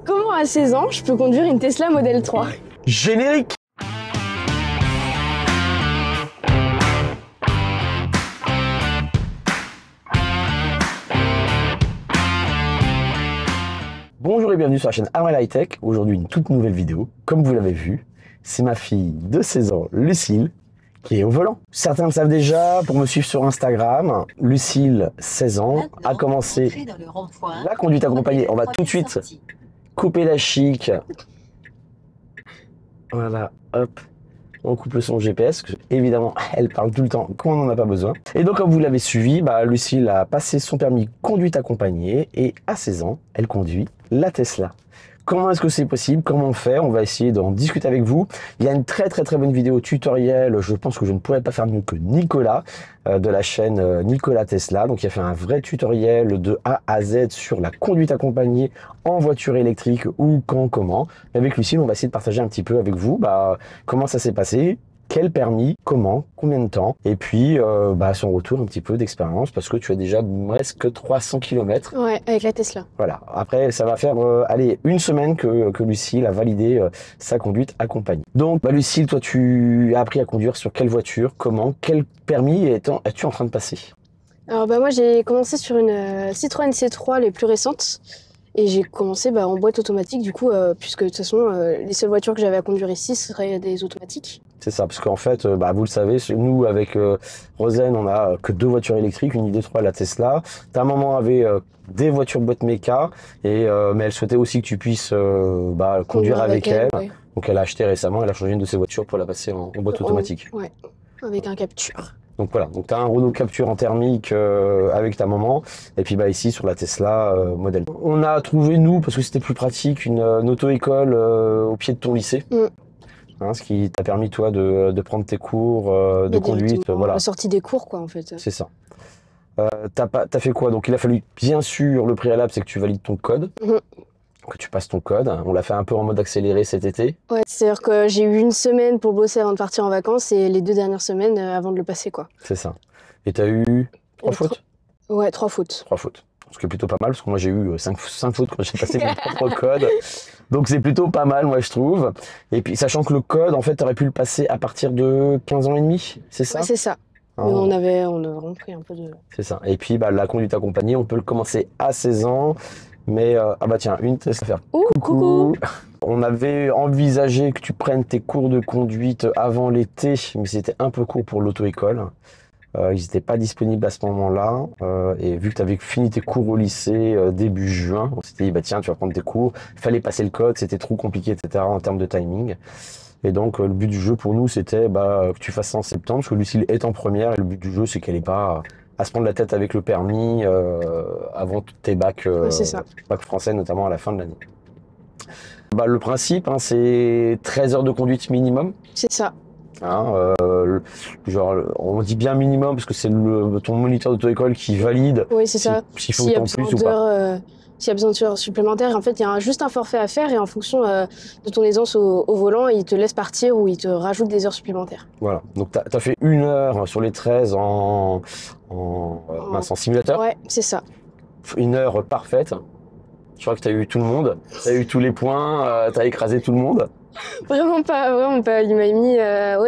Comment à 16 ans, je peux conduire une Tesla Model 3? Générique! Bonjour et bienvenue sur la chaîne Amrel High Tech. Aujourd'hui, une toute nouvelle vidéo. Comme vous l'avez vu, c'est ma fille de 16 ans, Lucille, qui est au volant. Certains le savent déjà, pour me suivre sur Instagram, Lucille, 16 ans, a commencé la conduite accompagnée. On va tout de suite couper la chic. Voilà, hop. On coupe le son GPS, parce que, évidemment, elle parle tout le temps quand on n'en a pas besoin. Et donc, comme vous l'avez suivi, Lucille a passé son permis conduite accompagnée et à 16 ans, elle conduit la Tesla. Comment est-ce que c'est possible? Comment on fait? On va essayer d'en discuter avec vous. Il y a une très bonne vidéo tutoriel. Je pense que je ne pourrais pas faire mieux que Nicolas de la chaîne Nicolas Tesla. Donc il a fait un vrai tutoriel de A à Z sur la conduite accompagnée en voiture électrique ou quand, comment. Et avec Lucille, on va essayer de partager un petit peu avec vous comment ça s'est passé. Quel permis, comment, combien de temps, et puis son retour un petit peu d'expérience parce que tu as déjà presque 300 km. Ouais, avec la Tesla. Voilà, après ça va faire une semaine que Lucille a validé sa conduite accompagnée. Donc Lucille, toi tu as appris à conduire sur quelle voiture, comment, quel permis es-tu en train de passer? Alors moi j'ai commencé sur une Citroën C3 les plus récentes. Et j'ai commencé en boîte automatique du coup, puisque de toute façon les seules voitures que j'avais à conduire ici seraient des automatiques. C'est ça, parce qu'en fait, vous le savez, nous avec Rosen, on a que 2 voitures électriques, une ID3 et la Tesla. Ta maman avait des voitures boîte méca, mais elle souhaitait aussi que tu puisses conduire avec elle. Ouais. Donc elle a acheté récemment, elle a changé une de ses voitures pour la passer en boîte automatique. Ouais, avec un Capture. Donc voilà, donc tu as un Renault Capture en thermique avec ta maman, et puis ici sur la Tesla modèle. On a trouvé, nous, parce que c'était plus pratique, une auto-école au pied de ton lycée. Ce qui t'a permis toi de prendre tes cours de conduite. Voilà. La sortie des cours quoi en fait. C'est ça. T'as fait quoi? Donc il a fallu, bien sûr, le préalable c'est que tu valides ton code. Que tu passes ton code. On l'a fait un peu en mode accéléré cet été. Ouais, c'est-à-dire que j'ai eu une semaine pour bosser avant de partir en vacances et les 2 dernières semaines avant de le passer quoi. C'est ça. Et t'as eu 3 fautes? Ouais, 3 fautes. 3 fautes. Ce qui est plutôt pas mal parce que moi j'ai eu 5 fautes quand j'ai passé mon propre code. Donc c'est plutôt pas mal moi je trouve. Et puis sachant que le code en fait t'aurais pu le passer à partir de 15 ans et demi, c'est ça? Ouais, c'est ça. Mais on a vraiment pris un peu de... C'est ça. Et puis la conduite accompagnée, on peut le commencer à 16 ans. Mais tiens, une Tesla à faire. Coucou. On avait envisagé que tu prennes tes cours de conduite avant l'été, mais c'était un peu court pour l'auto-école. Ils n'étaient pas disponibles à ce moment-là. Et vu que tu avais fini tes cours au lycée début juin, on s'était dit, tiens, tu vas prendre tes cours. Il fallait passer le code, c'était trop compliqué, etc. en termes de timing. Et donc, le but du jeu pour nous, c'était que tu fasses ça en septembre, parce que Lucille est en première. Et le but du jeu, c'est qu'elle n'ait pas à se prendre la tête avec le permis avant tes bacs, bacs français, notamment à la fin de l'année. Le principe, c'est 13 heures de conduite minimum. C'est ça. On dit bien minimum parce que c'est ton moniteur d'auto-école qui valide. Oui, c'est ça. S'il faut autant plus ou pas. S'il y a besoin d'heures supplémentaires, en fait, il y a juste un forfait à faire et en fonction de ton aisance au volant, il te laisse partir ou il te rajoute des heures supplémentaires. Voilà, donc tu as fait 1 heure sur les 13 en simulateur. Ouais, c'est ça. 1 heure parfaite. Je crois que tu as eu tout le monde, tu as eu tous les points, tu as écrasé tout le monde. Vraiment pas. Il m'a mis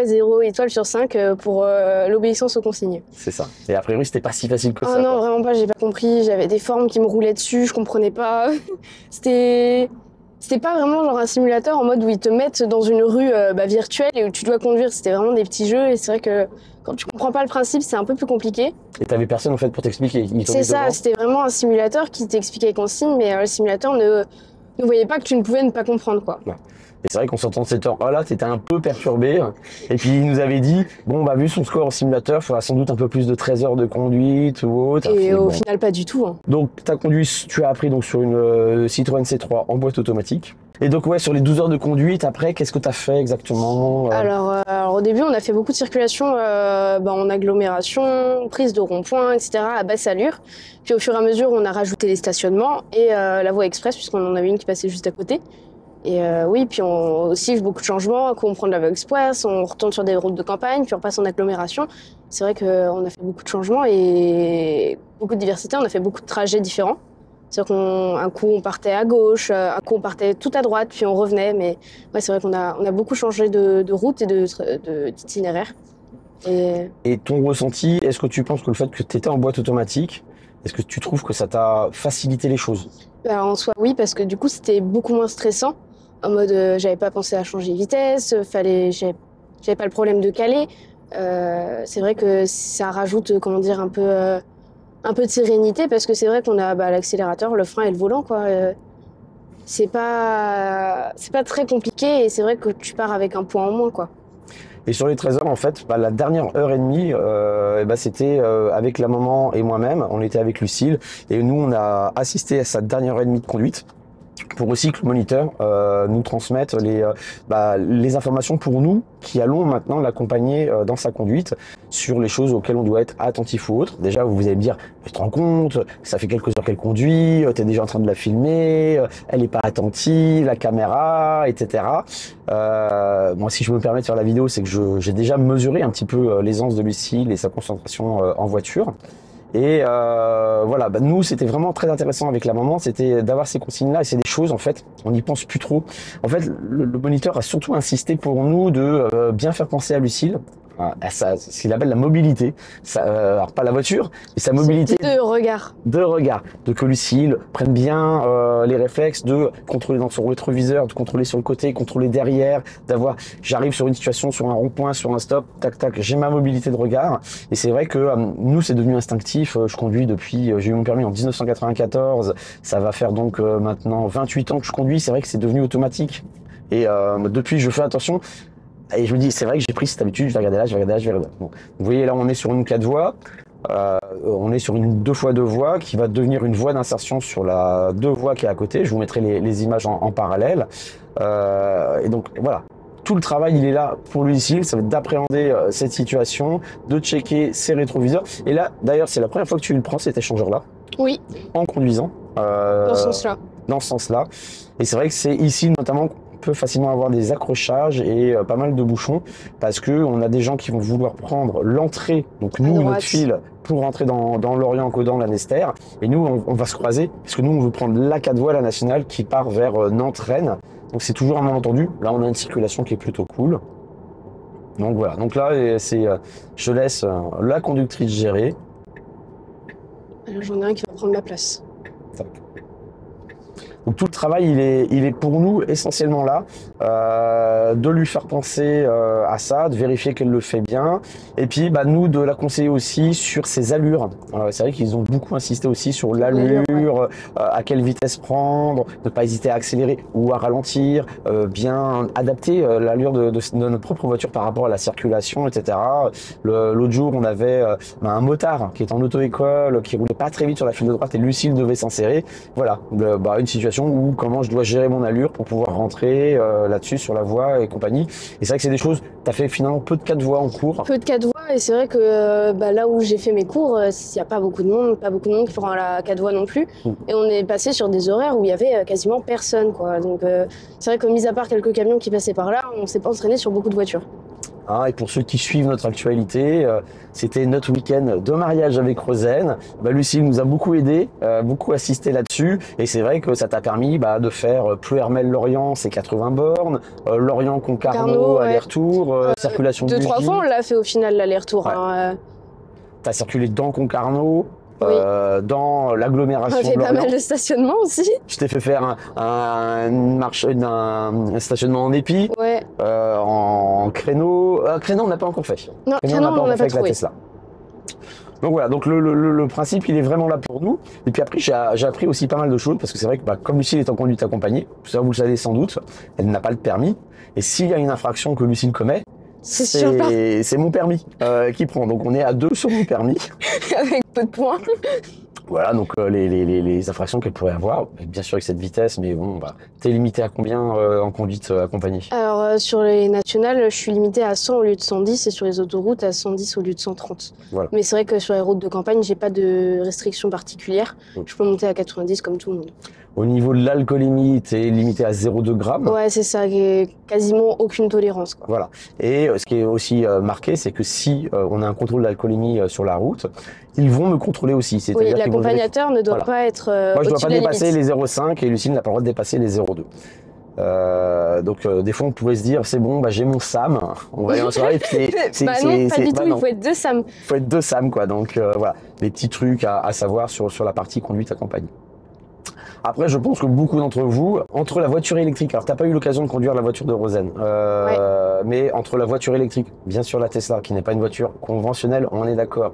0 étoile sur 5 pour l'obéissance aux consignes. C'est ça. Et a priori, c'était pas si facile que ça. Non, vraiment pas, j'ai pas compris. J'avais des formes qui me roulaient dessus, je comprenais pas. C'était pas vraiment genre un simulateur en mode où ils te mettent dans une rue virtuelle et où tu dois conduire. C'était vraiment des petits jeux et c'est vrai que quand tu comprends pas le principe, c'est un peu plus compliqué. Et t'avais personne en fait pour t'expliquer? C'est ça, c'était vraiment un simulateur qui t'expliquait les consignes, mais le simulateur ne voyait pas que tu ne pouvais ne pas comprendre quoi. Ouais. Et c'est vrai qu'en sortant de cette heure-là, t'étais un peu perturbé. Et puis il nous avait dit, vu son score au simulateur, il faudra sans doute un peu plus de 13 heures de conduite ou autre. Et au final, pas du tout. Donc tu as appris sur une Citroën C3 en boîte automatique. Et donc sur les 12 heures de conduite, après, qu'est-ce que tu as fait exactement? Alors au début, on a fait beaucoup de circulation en agglomération, prise de rond-point, etc. à basse allure. Puis au fur et à mesure, on a rajouté les stationnements et la voie express, puisqu'on en avait une qui passait juste à côté. Et puis aussi beaucoup de changements, quand on prend de la voie express, on retourne sur des routes de campagne, puis on passe en agglomération. C'est vrai qu'on a fait beaucoup de changements et beaucoup de diversité, on a fait beaucoup de trajets différents. C'est-à-dire qu'un coup, on partait à gauche, un coup, on partait tout à droite, puis on revenait. Mais ouais, c'est vrai on a beaucoup changé de route et d'itinéraire. Et ton ressenti, est-ce que tu penses que le fait que tu étais en boîte automatique, est-ce que tu trouves que ça t'a facilité les choses? Bah, en soi, oui, parce que du coup, c'était beaucoup moins stressant. En mode, j'avais pas pensé à changer de vitesse, j'avais pas le problème de caler. C'est vrai que ça rajoute, comment dire, un peu de sérénité parce que c'est vrai qu'on a l'accélérateur, le frein et le volant, quoi. C'est pas très compliqué et c'est vrai que tu pars avec un poids en moins, quoi. Et sur les 13 heures, en fait, la dernière heure et demie, c'était avec la maman et moi-même. On était avec Lucille et nous, on a assisté à sa dernière heure et demie de conduite pour aussi que le moniteur nous transmette les informations pour nous qui allons maintenant l'accompagner dans sa conduite sur les choses auxquelles on doit être attentif ou autre. Déjà, vous allez me dire, tu te rends compte, ça fait quelques heures qu'elle conduit, tu es déjà en train de la filmer, elle est pas attentive, la caméra, etc. Moi, si je me permets de faire la vidéo, c'est que j'ai déjà mesuré un petit peu l'aisance de Lucille et sa concentration en voiture. Et voilà, nous c'était vraiment très intéressant avec la maman, c'était d'avoir ces consignes-là et c'est des choses en fait, on n'y pense plus trop. En fait, le moniteur a surtout insisté pour nous de bien faire penser à Lucille, à ce qu'il appelle la mobilité, alors pas la voiture, mais sa mobilité De regard. de que Lucille prenne bien les réflexes de contrôler dans son rétroviseur, de contrôler sur le côté, contrôler derrière, j'arrive sur une situation, sur un rond-point, sur un stop, tac tac, j'ai ma mobilité de regard. Et c'est vrai que nous c'est devenu instinctif. Je conduis depuis, j'ai eu mon permis en 1994, ça va faire donc maintenant 28 ans que je conduis. C'est vrai que c'est devenu automatique. Et depuis je fais attention. Et je me dis, c'est vrai que j'ai pris cette habitude, je vais regarder là, je vais regarder là, je vais regarder là. Bon. Vous voyez là, on est sur une 4 voies. On est sur une 2x2 voies qui va devenir une voie d'insertion sur la 2 voies qui est à côté. Je vous mettrai les images en parallèle. Et donc voilà, tout le travail il est là pour Lucille, ça va être d'appréhender cette situation, de checker ses rétroviseurs. Et là, d'ailleurs, c'est la première fois que tu le prends cet échangeur-là. Oui. En conduisant. Dans ce sens-là. Dans ce sens-là. Et c'est vrai que c'est ici notamment peut facilement avoir des accrochages et pas mal de bouchons parce que on a des gens qui vont vouloir prendre l'entrée, donc nous notre fil pour rentrer dans l'Orient Codan, la Nester, et nous on va se croiser parce que nous on veut prendre la 4 voies, la nationale qui part vers Nantes-Rennes, donc c'est toujours un malentendu. Là on a une circulation qui est plutôt cool, donc voilà, donc là je laisse la conductrice gérer. Alors j'en ai un qui va prendre ma place. Tac. Donc tout le travail, il est pour nous essentiellement là, de lui faire penser à ça, de vérifier qu'elle le fait bien, et puis nous de la conseiller aussi sur ses allures. C'est vrai qu'ils ont beaucoup insisté aussi sur l'allure, à quelle vitesse prendre, ne pas hésiter à accélérer ou à ralentir, bien adapter l'allure de notre propre voiture par rapport à la circulation, etc. L'autre jour, on avait un motard qui est en auto-école, qui roulait pas très vite sur la file de droite et Lucille devait s'insérer. Voilà, une situation où comment je dois gérer mon allure pour pouvoir rentrer là-dessus sur la voie et compagnie. Et c'est vrai que c'est des choses, tu as fait finalement peu de 4 voies en cours. Peu de 4 voies et c'est vrai que là où j'ai fait mes cours, il n'y a pas beaucoup de monde qui prend la 4 voies non plus. Et on est passé sur des horaires où il y avait quasiment personne, quoi. Donc c'est vrai que mis à part quelques camions qui passaient par là, on s'est pas entraîné sur beaucoup de voitures. Et pour ceux qui suivent notre actualité, c'était notre week-end de mariage avec Rosen. Lucille nous a beaucoup aidé, beaucoup assisté là-dessus. Et c'est vrai que ça t'a permis de faire Plouermel-Lorient, c'est 80 bornes, Lorient-Concarneau, aller-retour, circulation de 2-3 fois, on l'a fait au final, l'aller-retour. Ouais. T'as circulé dans Concarneau, oui. dans l'agglomération. On a fait pas mal de stationnement aussi. Je t'ai fait faire un stationnement en épi, ouais. en créneau. Créneau, on n'a pas encore fait. Non, créneau, on n'a pas fait avec la Tesla. Donc voilà, donc le principe, il est vraiment là pour nous. Et puis après, j'ai appris aussi pas mal de choses parce que c'est vrai que comme Lucille est en conduite accompagnée, ça vous le savez sans doute, elle n'a pas le permis. Et s'il y a une infraction que Lucille commet, c'est mon permis qui prend. Donc on est à 2 sur mon permis. Avec peu de points. Voilà, donc les infractions qu'elle pourrait avoir, bien sûr avec cette vitesse, mais bon, t'es limité à combien en conduite accompagnée? Alors sur les nationales, je suis limité à 100 au lieu de 110 et sur les autoroutes à 110 au lieu de 130. Voilà. Mais c'est vrai que sur les routes de campagne, j'ai pas de restrictions particulières. Je peux monter à 90 comme tout le monde. Au niveau de l'alcoolémie, tu es limité à 0,2 grammes. Ouais, c'est ça, quasiment aucune tolérance, quoi. Voilà. Et ce qui est aussi marqué, c'est que si on a un contrôle d'alcoolémie sur la route, ils vont me contrôler aussi. Oui, l'accompagnateur ne doit pas être Moi, je ne dois pas au-dessus de la dépasser limite. les 0,5 et Lucille n'a pas le droit de dépasser les 0,2. Donc des fois on pourrait se dire c'est bon, bah, j'ai mon SAM, on va aller en soirée. Bah non, pas du tout, il faut être 2 SAM. Il faut être 2 SAM quoi. Donc voilà, les petits trucs à savoir sur la partie conduite accompagnée. Après, je pense que beaucoup d'entre vous, entre la voiture électrique, alors t'as pas eu l'occasion de conduire la voiture de Rosen, mais entre la voiture électrique, bien sûr la Tesla, qui n'est pas une voiture conventionnelle, on est d'accord,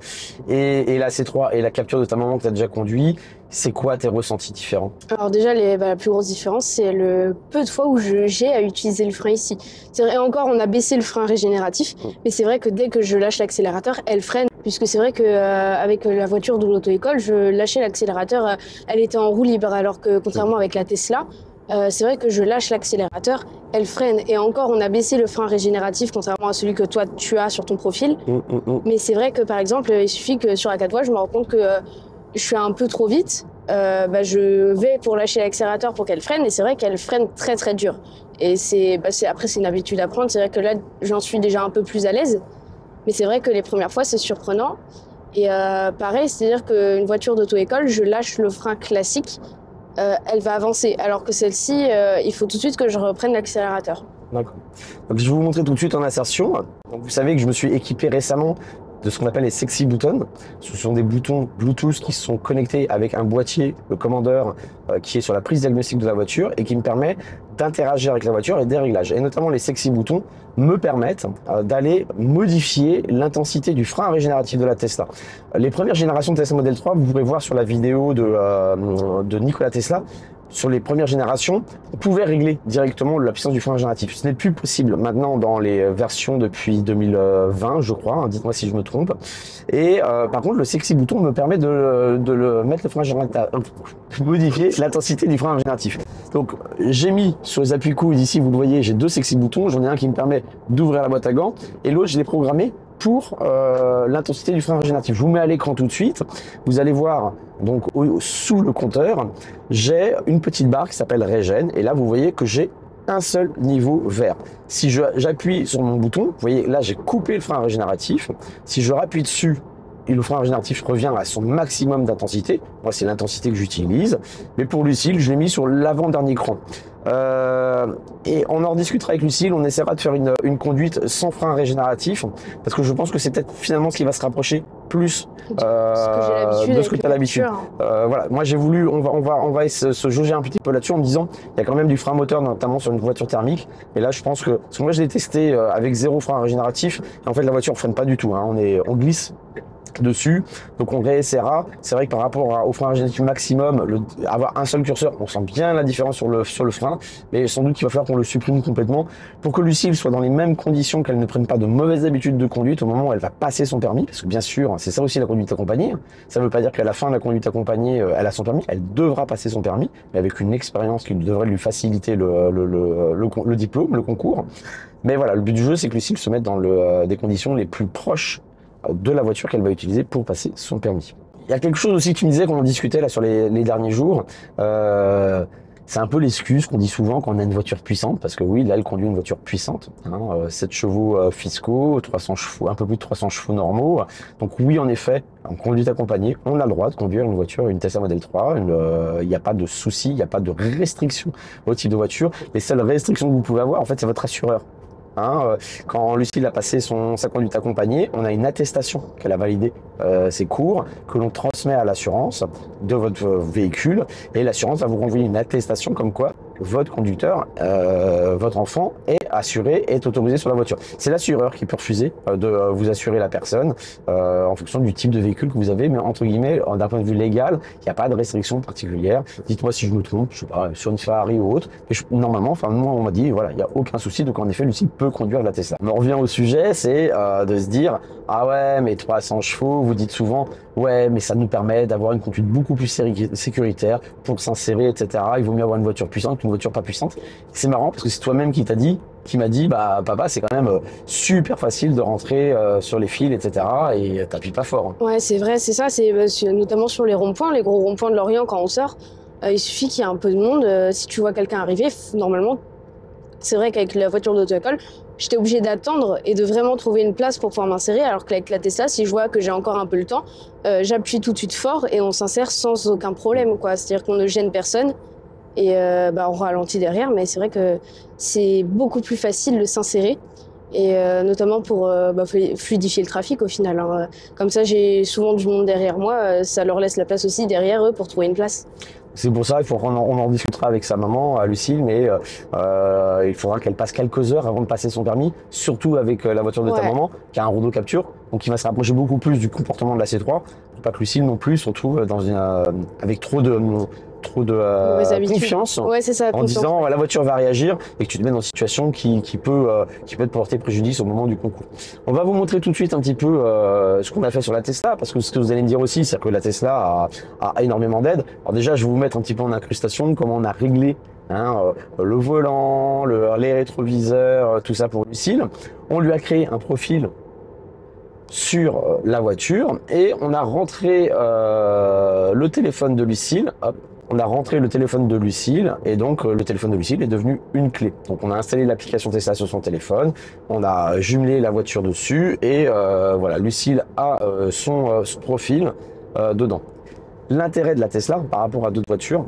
et la C3 et la capture de ta maman que tu as déjà conduit, c'est quoi tes ressentis différents? Alors déjà, la plus grosse différence, c'est le peu de fois où j'ai à utiliser le frein ici. C'est vrai, encore, on a baissé le frein régénératif, mais c'est vrai que dès que je lâche l'accélérateur, elle freine. Puisque c'est vrai que avec la voiture de l'auto-école, je lâchais l'accélérateur, elle était en roue libre, alors que contrairement avec la Tesla, c'est vrai que je lâche l'accélérateur, elle freine. Et encore, on a baissé le frein régénératif, contrairement à celui que toi tu as sur ton profil. Mais c'est vrai que par exemple, il suffit que sur la 4 voies, je me rends compte que je suis un peu trop vite. Je vais pour lâcher l'accélérateur pour qu'elle freine, et c'est vrai qu'elle freine très très dur. Et après c'est une habitude à prendre. C'est vrai que là, j'en suis déjà un peu plus à l'aise. Mais c'est vrai que les premières fois, c'est surprenant. Et pareil, c'est-à-dire qu'une voiture d'auto-école, je lâche le frein classique, elle va avancer. Alors que celle-ci, il faut tout de suite que je reprenne l'accélérateur. D'accord. Donc je vais vous montrer tout de suite en insertion. Donc vous savez que je me suis équipé récemment de ce qu'on appelle les sexy buttons. Ce sont des boutons Bluetooth qui sont connectés avec un boîtier, le commandeur, qui est sur la prise diagnostique de la voiture et qui me permet d'interagir avec la voiture et des réglages. Et notamment les sexy boutons me permettent d'aller modifier l'intensité du frein régénératif de la Tesla. Les premières générations de Tesla Model 3, vous pourrez voir sur la vidéo de Nikola Tesla, sur les premières générations, on pouvait régler directement la puissance du frein régénératif. Ce n'est plus possible maintenant dans les versions depuis 2020, je crois, hein, dites-moi si je me trompe. Et par contre, le sexy bouton me permet de le mettre le frein régénératif, de modifier l'intensité du frein régénératif. Donc j'ai mis sur les appuis-coudes ici, vous le voyez, j'ai 2 sexy boutons. J'en ai un qui me permet d'ouvrir la boîte à gants et l'autre, je l'ai programmé pour l'intensité du frein régénératif. Je vous mets à l'écran tout de suite. Vous allez voir, donc sous le compteur, j'ai une petite barre qui s'appelle Régène. Et là, vous voyez que j'ai un seul niveau vert. Si j'appuie sur mon bouton, vous voyez, là, j'ai coupé le frein régénératif. Si je rappuie dessus, et le frein régénératif revient à son maximum d'intensité. Moi, c'est l'intensité que j'utilise. Mais pour Lucille, je l'ai mis sur l'avant-dernier cran. Et on en discutera avec Lucille, on essaiera de faire une conduite sans frein régénératif, parce que je pense que c'est peut-être finalement ce qui va se rapprocher plus de ce que tu as l'habitude. Voilà, moi j'ai voulu, on va se jauger un petit peu là-dessus en me disant, il y a quand même du frein moteur, notamment sur une voiture thermique. Et là, je pense parce que moi je l'ai testé avec 0 frein régénératif, et en fait la voiture ne freine pas du tout, hein. On glisse dessus, donc on réessayera. C'est vrai que par rapport au frein régénératif maximum, avoir un seul curseur, on sent bien la différence sur le frein, mais sans doute qu'il va falloir qu'on le supprime complètement pour que Lucille soit dans les mêmes conditions, qu'elle ne prenne pas de mauvaises habitudes de conduite au moment où elle va passer son permis, parce que bien sûr, c'est ça aussi la conduite accompagnée. Ça ne veut pas dire qu'à la fin de la conduite accompagnée, elle a son permis, elle devra passer son permis, mais avec une expérience qui devrait lui faciliter le diplôme, le concours. Mais voilà, le but du jeu, c'est que Lucille se mette dans des conditions les plus proches de la voiture qu'elle va utiliser pour passer son permis. Il y a quelque chose aussi que tu me disais qu'on en discutait là sur les derniers jours. C'est un peu l'excuse qu'on dit souvent quand on a une voiture puissante, parce que oui, là, elle conduit une voiture puissante, hein, 7 chevaux fiscaux, 300 chevaux, un peu plus de 300 chevaux normaux. Donc oui, en effet, en conduite accompagnée, on a le droit de conduire une voiture, une Tesla Model 3. Il n'y a pas de souci, il n'y a pas de restriction au type de voiture. Les seules restrictions que vous pouvez avoir, en fait, c'est votre assureur. Hein, quand Lucille a passé sa conduite accompagnée, on a une attestation qu'elle a validé ses cours, que l'on transmet à l'assurance de votre véhicule, et l'assurance va vous renvoyer une attestation comme quoi votre conducteur, votre enfant est assuré, est autorisé sur la voiture. C'est l'assureur qui peut refuser de vous assurer la personne en fonction du type de véhicule que vous avez, mais entre guillemets, d'un point de vue légal, il n'y a pas de restriction particulière. Dites-moi si je me trompe, je sais pas, sur une Ferrari ou autre, mais normalement, enfin moi on m'a dit, voilà, il n'y a aucun souci, donc en effet, Lucille peut conduire la Tesla. On revient au sujet, c'est de se dire, ah ouais, mais 300 chevaux, vous dites souvent, ouais, mais ça nous permet d'avoir une conduite beaucoup plus sécuritaire pour s'insérer, etc. Il vaut mieux avoir une voiture puissante qu'une voiture pas puissante. C'est marrant parce que c'est toi-même qui m'a dit, bah papa, c'est quand même super facile de rentrer sur les fils, etc. Et t'appuies pas fort. Ouais, c'est vrai, c'est ça. C'est notamment sur les ronds-points, les gros ronds-points de Lorient quand on sort. Il suffit qu'il y ait un peu de monde. Si tu vois quelqu'un arriver, normalement, c'est vrai qu'avec la voiture d'auto-école, j'étais obligée d'attendre et de vraiment trouver une place pour pouvoir m'insérer. Alors qu'avec la Tesla, si je vois que j'ai encore un peu le temps, j'appuie tout de suite fort et on s'insère sans aucun problème, quoi. C'est-à-dire qu'on ne gêne personne et on ralentit derrière. Mais c'est vrai que c'est beaucoup plus facile de s'insérer. Et notamment pour fluidifier le trafic au final, hein. Comme ça, j'ai souvent du monde derrière moi, ça leur laisse la place aussi derrière eux pour trouver une place. C'est pour ça, on en discutera avec sa maman, à Lucille, mais il faudra qu'elle passe quelques heures avant de passer son permis, surtout avec la voiture de ta maman, qui a un rouleau capture, donc il va se rapprocher beaucoup plus du comportement de la C3. Pas que Lucille non plus, surtout avec trop de confiance, ouais, c'est ça, en disant la voiture va réagir et que tu te mets dans une situation qui peut te porter préjudice au moment du concours. On va vous montrer tout de suite un petit peu ce qu'on a fait sur la Tesla, parce que ce que vous allez me dire aussi, c'est que la Tesla a énormément d'aide. Alors déjà, je vais vous mettre un petit peu en incrustation comment on a réglé le volant, les rétroviseurs, tout ça pour Lucille. On lui a créé un profil sur la voiture et on a rentré le téléphone de Lucille. Hop, on a rentré le téléphone de Lucille et donc le téléphone de Lucille est devenu une clé. Donc on a installé l'application Tesla sur son téléphone, on a jumelé la voiture dessus et voilà, Lucille a son profil dedans. L'intérêt de la Tesla par rapport à d'autres voitures,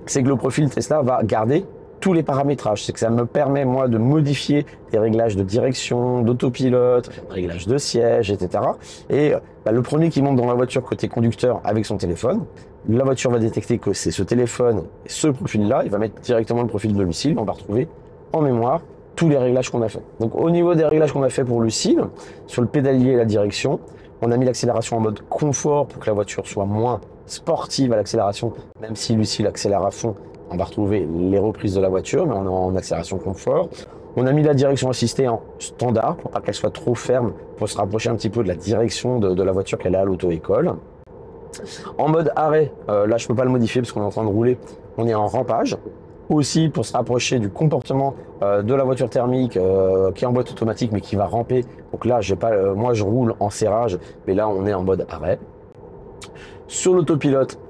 c'est que le profil Tesla va garder tous les paramétrages. C'est que ça me permet, moi, de modifier des réglages de direction, d'autopilote, réglages de siège, etc. Et le premier qui monte dans la voiture côté conducteur avec son téléphone, la voiture va détecter que c'est ce téléphone, ce profil-là, il va mettre directement le profil de Lucille, on va retrouver en mémoire tous les réglages qu'on a fait. Donc au niveau des réglages qu'on a fait pour Lucille, sur le pédalier et la direction, on a mis l'accélération en mode confort pour que la voiture soit moins sportive à l'accélération, même si Lucille accélère à fond, on va retrouver les reprises de la voiture, mais on est en accélération confort. On a mis la direction assistée en standard pour pas qu'elle soit trop ferme, pour se rapprocher un petit peu de la direction de la voiture qu'elle a à l'auto-école. En mode arrêt, là je peux pas le modifier parce qu'on est en train de rouler, on est en rampage. Aussi pour se rapprocher du comportement de la voiture thermique qui est en boîte automatique mais qui va ramper. Donc là, moi je roule en serrage, mais là on est en mode arrêt. Sur l'autopilote,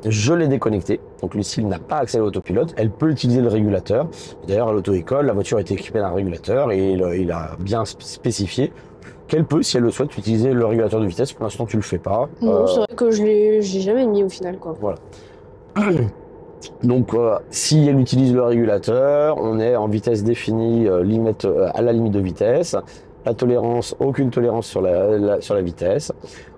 je l'ai déconnecté. Donc Lucille n'a pas accès à l'autopilote. Elle peut utiliser le régulateur. D'ailleurs, à l'auto-école, la voiture est équipée d'un régulateur et il a bien spécifié qu'elle peut, si elle le souhaite, utiliser le régulateur de vitesse. Pour l'instant, tu le fais pas. Non, c'est vrai que j'ai jamais mis au final, quoi. Voilà. Donc, si elle utilise le régulateur, on est en vitesse définie, à la limite de vitesse. La tolérance, aucune tolérance sur la vitesse.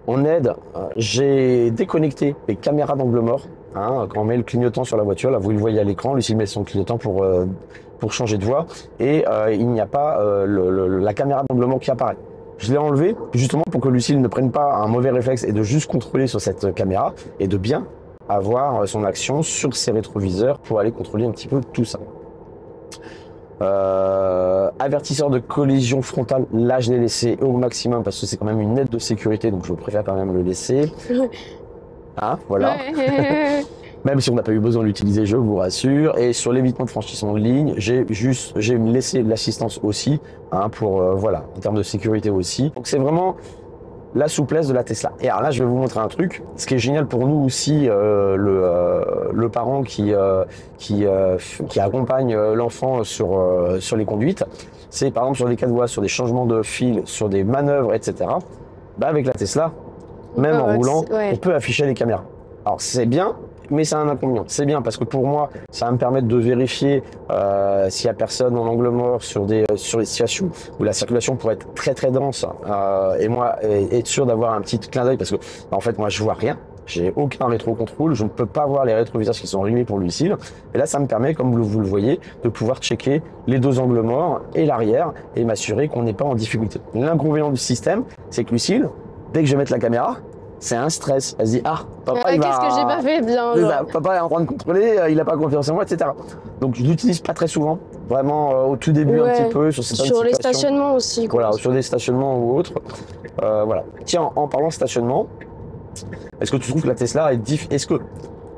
En aide, j'ai déconnecté les caméras d'angle mort. Quand on met le clignotant sur la voiture, là vous le voyez à l'écran, Lucie met son clignotant pour changer de voie et il n'y a pas la caméra d'angle mort qui apparaît. Je l'ai enlevé justement pour que Lucille ne prenne pas un mauvais réflexe et de juste contrôler sur cette caméra et de bien avoir son action sur ses rétroviseurs pour aller contrôler un petit peu tout ça. Avertisseur de collision frontale, là je l'ai laissé au maximum parce que c'est quand même une aide de sécurité, donc je préfère quand même le laisser. Voilà. Ouais. Même si on n'a pas eu besoin de l'utiliser, je vous rassure. Et sur l'évitement de franchissement de ligne, j'ai laissé l'assistance aussi, pour voilà, en termes de sécurité aussi. Donc c'est vraiment la souplesse de la Tesla. Et alors là, je vais vous montrer un truc. Ce qui est génial pour nous aussi, le parent qui accompagne l'enfant sur les conduites, c'est par exemple sur des cas de voie, sur des changements de fil, sur des manœuvres, etc. Avec la Tesla, même en roulant, on peut afficher les caméras. Alors c'est bien, mais c'est un inconvénient. C'est bien parce que pour moi, ça va me permettre de vérifier s'il y a personne en angle mort sur des situations où la circulation pourrait être très très dense et moi être sûr d'avoir un petit clin d'œil parce que en fait moi je vois rien. J'ai aucun rétro-contrôle, je ne peux pas voir les rétroviseurs qui sont réglés pour Lucille. Et là, ça me permet, comme vous le voyez, de pouvoir checker les deux angles morts et l'arrière et m'assurer qu'on n'est pas en difficulté. L'inconvénient du système, c'est que Lucille, dès que je vais mettre la caméra, c'est un stress. Elle se dit, papa, qu'est-ce que j'ai pas fait bien. Papa est en train de contrôler, il n'a pas confiance en moi, etc. Donc je l'utilise pas très souvent, vraiment au tout début un petit peu sur certaines situations. Sur les stationnements aussi. Voilà, sur des stationnements ou autres. Voilà. Tiens, en parlant de stationnement, est-ce que tu trouves que la Tesla est-ce que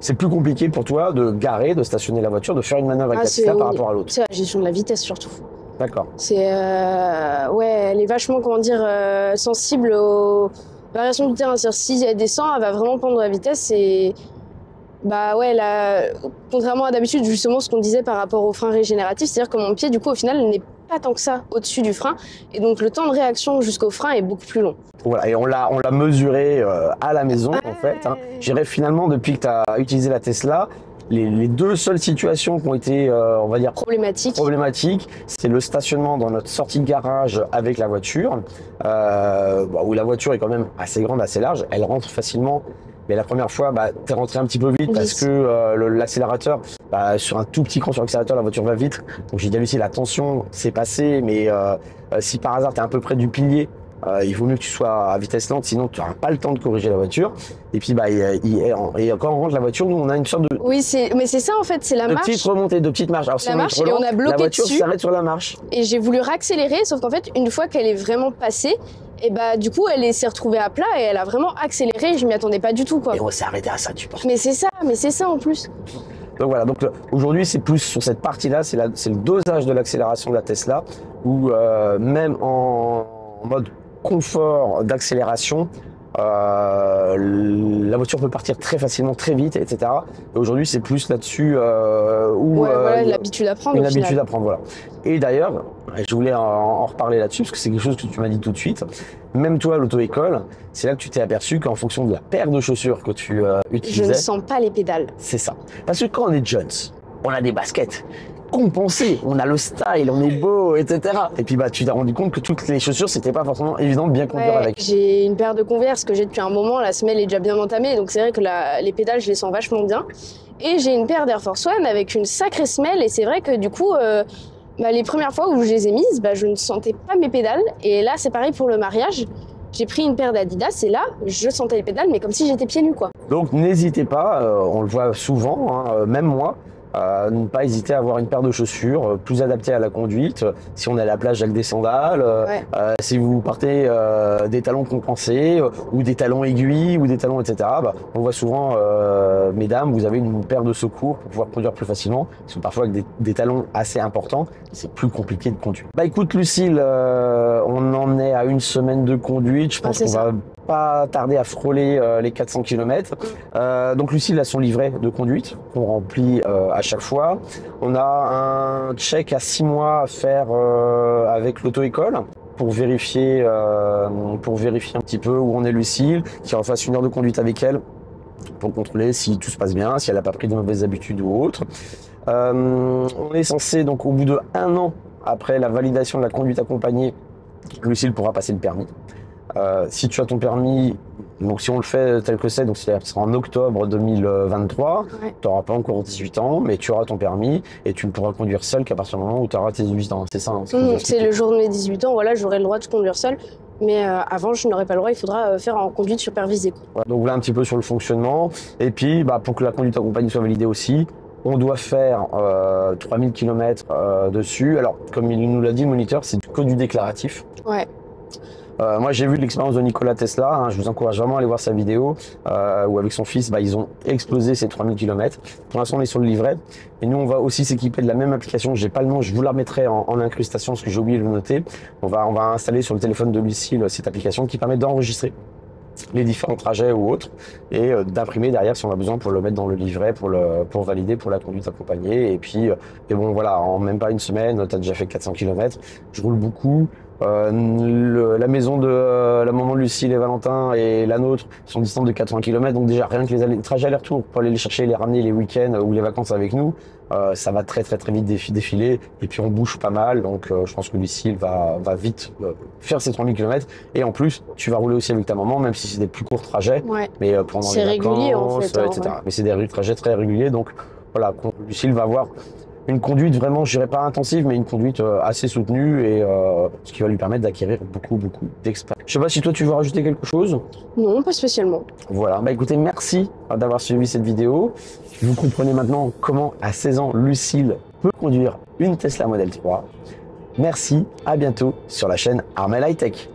c'est plus compliqué pour toi de garer, de stationner la voiture, de faire une manœuvre avec la Tesla par rapport à l'autre? C'est la gestion de la vitesse surtout. D'accord. C'est elle est vachement sensible aux variations du terrain. C'est-à-dire s'il y a des 100, elle va vraiment prendre la vitesse et Bah ouais, là, contrairement à d'habitude, justement, ce qu'on disait par rapport au frein régénératif, c'est-à-dire que mon pied, du coup, au final, n'est pas tant que ça au-dessus du frein. Et donc, le temps de réaction jusqu'au frein est beaucoup plus long. Voilà, et on l'a mesuré à la maison, en fait. Hein. Je dirais finalement, depuis que tu as utilisé la Tesla, les deux seules situations qui ont été, on va dire, problématiques, c'est le stationnement dans notre sortie de garage avec la voiture, où la voiture est quand même assez grande, assez large, elle rentre facilement. Mais la première fois, tu es rentré un petit peu vite parce que l'accélérateur, sur un tout petit cran sur l'accélérateur, la voiture va vite. Donc j'ai dit à Lucie, la tension s'est passée, mais si par hasard tu es un peu près du pilier, il vaut mieux que tu sois à vitesse lente, sinon tu n'auras pas le temps de corriger la voiture. Et puis et quand on rentre la voiture, nous on a une sorte de oui, mais c'est ça en fait, c'est la marche. De petite remontée, de petite marche. Alors, la marche et on a bloqué la voiture dessus. s'arrête sur la marche. Et j'ai voulu réaccélérer, sauf qu'en fait, une fois qu'elle est vraiment passée, et du coup, elle s'est retrouvée à plat et elle a vraiment accéléré. Je m'y attendais pas du tout, quoi. Et on s'est arrêté à ça, tu penses. Mais c'est ça en plus. Donc voilà, donc aujourd'hui c'est plus sur cette partie-là, c'est le dosage de l'accélération de la Tesla, où même en mode confort d'accélération, la voiture peut partir très facilement, très vite, etc. Et aujourd'hui, c'est plus là-dessus où voilà, l'habitude à prendre. Une habitude à prendre, voilà. Et d'ailleurs, je voulais en reparler là-dessus parce que c'est quelque chose que tu m'as dit tout de suite. Même toi, à l'auto-école, c'est là que tu t'es aperçu qu'en fonction de la paire de chaussures que tu utilisais, je ne sens pas les pédales. C'est ça. Parce que quand on est jeunes, on a des baskets compensé, on a le style, on est beau, etc. Et puis tu t'es rendu compte que toutes les chaussures, c'était pas forcément évident de bien conduire avec. J'ai une paire de Converse que j'ai depuis un moment, la semelle est déjà bien entamée, donc c'est vrai que les pédales, je les sens vachement bien. Et j'ai une paire d'Air Force One avec une sacrée semelle, et c'est vrai que du coup, les premières fois où je les ai mises, je ne sentais pas mes pédales. Et là, c'est pareil pour le mariage. J'ai pris une paire d'Adidas et là, je sentais les pédales, mais comme si j'étais pieds nus, quoi. Donc n'hésitez pas, on le voit souvent, hein, même moi, ne pas hésiter à avoir une paire de chaussures plus adaptée à la conduite. Si on est à la plage avec des sandales, si vous partez des talons compensés ou des talons aiguilles ou des talons, etc. On voit souvent, mesdames, vous avez une paire de secours pour pouvoir conduire plus facilement. Parce que parfois avec des talons assez importants, c'est plus compliqué de conduire. Écoute Lucille, on en est à une semaine de conduite. Je pense qu'on va pas tarder à frôler les 400 km. Donc Lucille a son livret de conduite qu'on remplit à chaque fois. On a un check à 6 mois à faire avec l'auto-école pour vérifier un petit peu où on est Lucille, qu'il refasse 1 heure de conduite avec elle pour contrôler si tout se passe bien, si elle n'a pas pris de mauvaises habitudes ou autre. On est censé, donc au bout de 1 an après la validation de la conduite accompagnée, Lucille pourra passer le permis. Si tu as ton permis, donc si on le fait tel que c'est, donc c'est en octobre 2023, tu n'auras pas encore 18 ans, mais tu auras ton permis et tu ne pourras conduire seul qu'à partir du moment où tu auras tes 18 ans. C'est ça hein, c'est le jour de mes 18 ans, voilà, j'aurai le droit de conduire seul. Mais avant, je n'aurai pas le droit, il faudra faire en conduite supervisée. Donc voilà un petit peu sur le fonctionnement. Et puis, pour que la conduite accompagnée soit validée aussi, on doit faire 3000 km dessus. Alors, comme il nous l'a dit, le moniteur, c'est que du déclaratif. Ouais. Moi, j'ai vu l'expérience de Nikola Tesla. Hein, je vous encourage vraiment à aller voir sa vidéo où avec son fils, ils ont explosé ces 3000 km. Pour l'instant, on est sur le livret. Et nous, on va aussi s'équiper de la même application. J'ai pas le nom, je vous la remettrai en incrustation parce que j'ai oublié de le noter. On va installer sur le téléphone de Lucille cette application qui permet d'enregistrer les différents trajets ou autres et d'imprimer derrière si on a besoin pour le mettre dans le livret pour valider pour la conduite accompagnée. Et puis, bon, voilà, en même pas une semaine, tu as déjà fait 400 km. Je roule beaucoup. La maison de la maman de Lucille et Valentin et la nôtre sont distantes de 80 km, donc déjà rien que les trajets aller-retour pour aller les chercher, les ramener les week-ends ou les vacances avec nous, ça va très vite défiler et puis on bouge pas mal, donc je pense que Lucille va vite faire ses 3000 km et en plus tu vas rouler aussi avec ta maman, même si c'est des plus courts trajets, mais pendant les vacances, régulier, en fait, etc. Mais c'est des trajets très réguliers, donc voilà, Lucille va avoir une conduite vraiment, je dirais pas intensive, mais une conduite assez soutenue et ce qui va lui permettre d'acquérir beaucoup d'expérience. Je sais pas si toi tu veux rajouter quelque chose. Non, pas spécialement. Voilà, écoutez, merci d'avoir suivi cette vidéo. Vous comprenez maintenant comment à 16 ans, Lucille peut conduire une Tesla Model 3. Merci, à bientôt sur la chaîne Armel High Tech.